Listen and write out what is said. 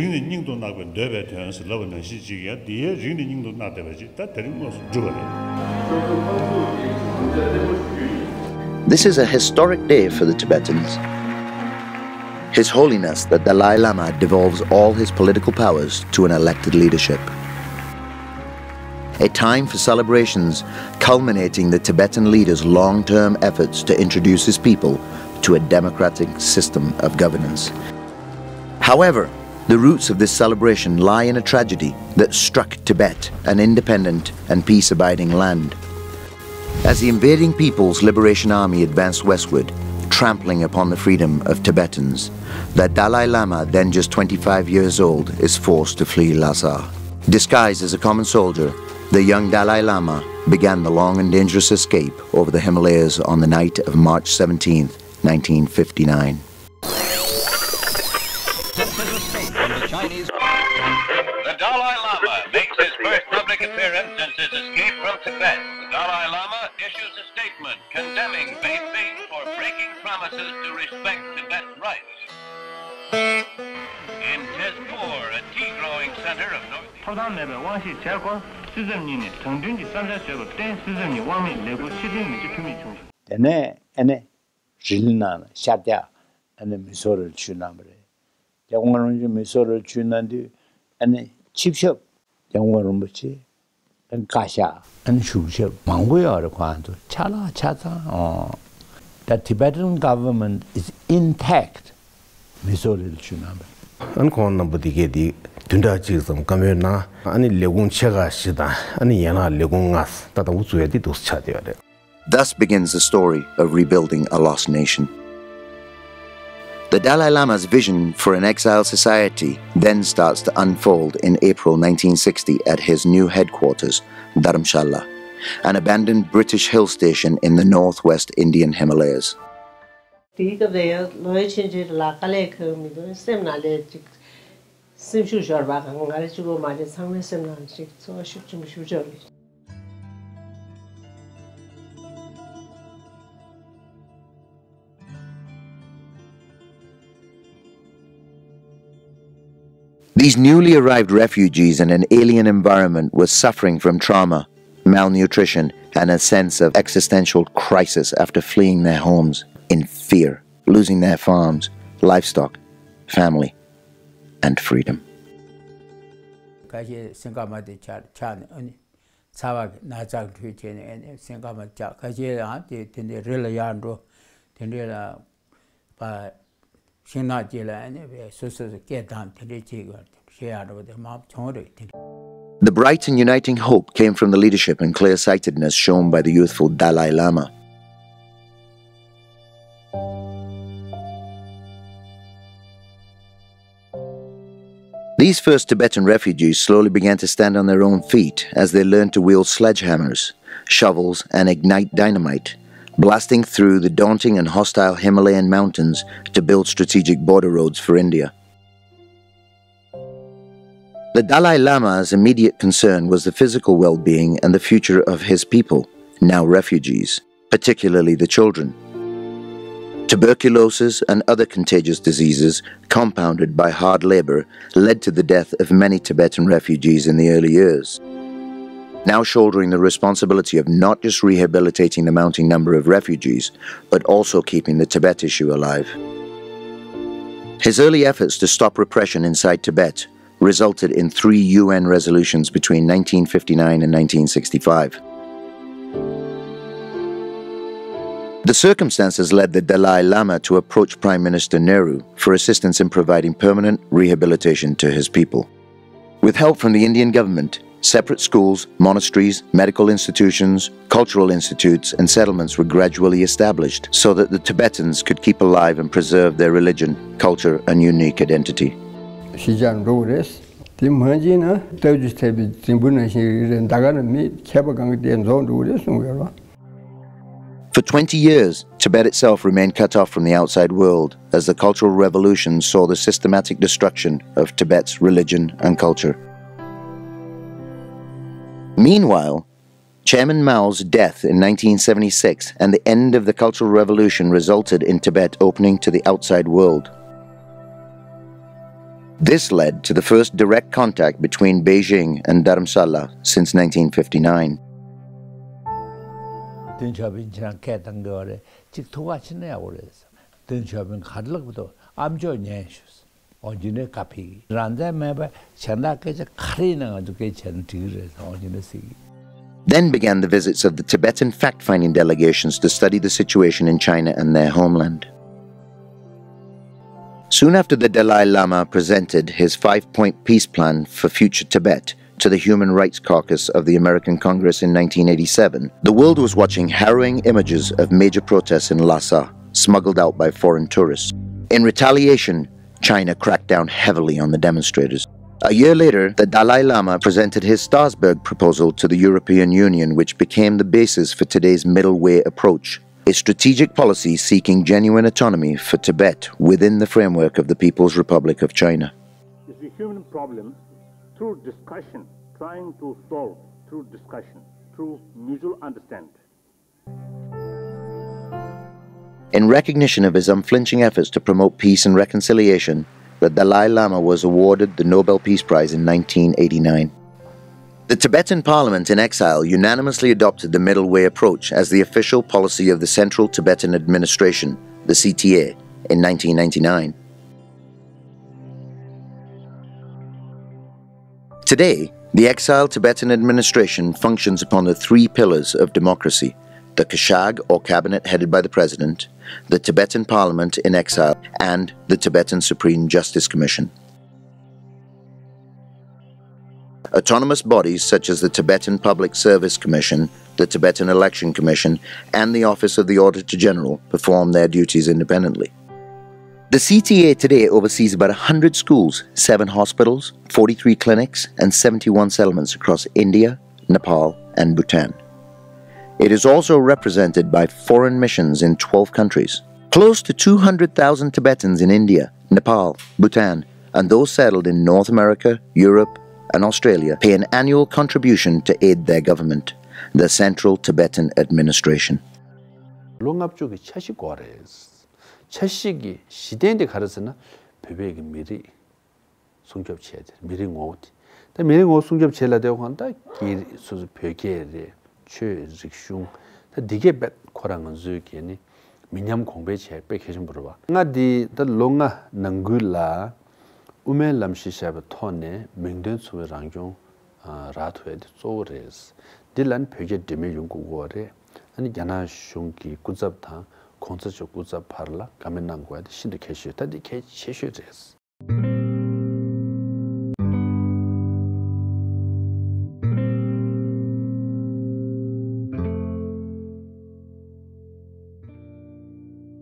ringni ningdo nago debe tense lawa na shi ji ya die ringni ningdo na debe ji ta terimo jole. This is a historic day for the Tibetans. His Holiness the Dalai Lama devolves all his political powers to an elected leadership. A time for celebrations culminating the Tibetan leader's long-term efforts to introduce his people to a democratic system of governance. However, the roots of this celebration lie in a tragedy that struck Tibet, an independent and peace-abiding land. As the invading People's Liberation Army advanced westward, trampling upon the freedom of Tibetans, the Dalai Lama, then just 25 years old, is forced to flee Lhasa. Disguised as a common soldier, the young Dalai Lama began the long and dangerous escape over the Himalayas on the night of March 17, 1959. The Dalai Lama makes his first public appearance since his escape from Tibet. The Dalai Lama issues a statement condemning Beijing for breaking promises to respect Tibet's rights. In Tezpur, a tea-growing center of North. 칩첩 영원은 뭐지? 가샤 안 슈셔 망고야를 관도 차라 차자 The Tibetan government is intact. 미소를 주나면 안콘 넘버디게디 둔다지금 가면나 아니 레공 체가 시다 아니 예나 레공아스 다다 우주에디 도스차되어야 돼. Thus begins the story of rebuilding a lost nation. The Dalai Lama's vision for an exiled society then starts to unfold in April 1960 at his new headquarters, Dharamshala, an abandoned British hill station in the northwest Indian Himalayas. These newly arrived refugees in an alien environment were suffering from trauma, malnutrition, and a sense of existential crisis after fleeing their homes in fear, losing their farms, livestock, family, and freedom. The bright and uniting hope came from the leadership and clear-sightedness shown by the youthful Dalai Lama. These first Tibetan refugees slowly began to stand on their own feet as they learned to wield sledgehammers, shovels, and ignite dynamite, blasting through the daunting and hostile Himalayan mountains to build strategic border roads for India. The Dalai Lama's immediate concern was the physical well-being and the future of his people, now refugees, particularly the children. Tuberculosis and other contagious diseases, compounded by hard labor, led to the death of many Tibetan refugees in the early years. Now shouldering the responsibility of not just rehabilitating the mounting number of refugees, but also keeping the Tibet issue alive. His early efforts to stop repression inside Tibet resulted in 3 UN resolutions between 1959 and 1965. The circumstances led the Dalai Lama to approach Prime Minister Nehru for assistance in providing permanent rehabilitation to his people. With help from the Indian government, separate schools, monasteries, medical institutions, cultural institutes, and settlements were gradually established so that the Tibetans could keep alive and preserve their religion, culture, and unique identity. For 20 years, Tibet itself remained cut off from the outside world as the Cultural Revolution saw the systematic destruction of Tibet's religion and culture. Meanwhile, Chairman Mao's death in 1976 and the end of the Cultural Revolution resulted in Tibet opening to the outside world. This led to the first direct contact between Beijing and Dharamsala since 1959. Deng Xiaoping 지난 개당거래 직토가 지내야 그래서 Deng Xiaoping 가들락부터 암조 내주스 어진의 카피 란자 매바 전다께서 칼이나 가지고 괜찮은 뒤에서 어진의 시. Then began the visits of the Tibetan fact-finding delegations to study the situation in China and their homeland. Soon after the Dalai Lama presented his 5-point peace plan for future Tibet to the Human Rights Caucus of the American Congress in 1987, the world was watching harrowing images of major protests in Lhasa, smuggled out by foreign tourists. In retaliation, China cracked down heavily on the demonstrators. A year later, the Dalai Lama presented his Strasbourg proposal to the European Union, which became the basis for today's Middle Way approach, a strategic policy seeking genuine autonomy for Tibet within the framework of the People's Republic of China. It's a human problem through discussion, trying to solve through discussion, through mutual understanding. In recognition of his unflinching efforts to promote peace and reconciliation, the Dalai Lama was awarded the Nobel Peace Prize in 1989. The Tibetan Parliament in exile unanimously adopted the Middle Way approach as the official policy of the Central Tibetan Administration, the CTA, in 1999. Today, the exiled Tibetan administration functions upon the three pillars of democracy: the Kashag, or cabinet headed by the president, the Tibetan Parliament in exile, and the Tibetan Supreme Justice Commission. Autonomous bodies such as the Tibetan Public Service Commission, the Tibetan Election Commission, and the Office of the Auditor General perform their duties independently. The CTA today oversees about 100 schools, 7 hospitals, 43 clinics, and 71 settlements across India, Nepal, and Bhutan. It is also represented by foreign missions in 12 countries. Close to 200,000 Tibetans in India, Nepal, Bhutan, and those settled in North America, Europe, and Australia pay an annual contribution to aid their government, the Central Tibetan Administration. 롱압족이 채식과래스 채식이 시대인데 가르스나 베베기 미리 송접치야 돼 미리 오티 다 미리 오 송접치라 되고 한다 기 수수 벽에래 최직슝 다 디게 배 코랑은 주기니 민념 공배체 백해좀 물어봐 나디 더 롱아 능글라 우메 람시샤베 토네 맹된 수랑종 라트웨드 소레스 딜란 벽에 데메 용구고래 아니 야나 슝기 꾸잡다 콘서트 꾸잡 파르라 가면난 거야 신데 캐시 다디 캐 셰슈데스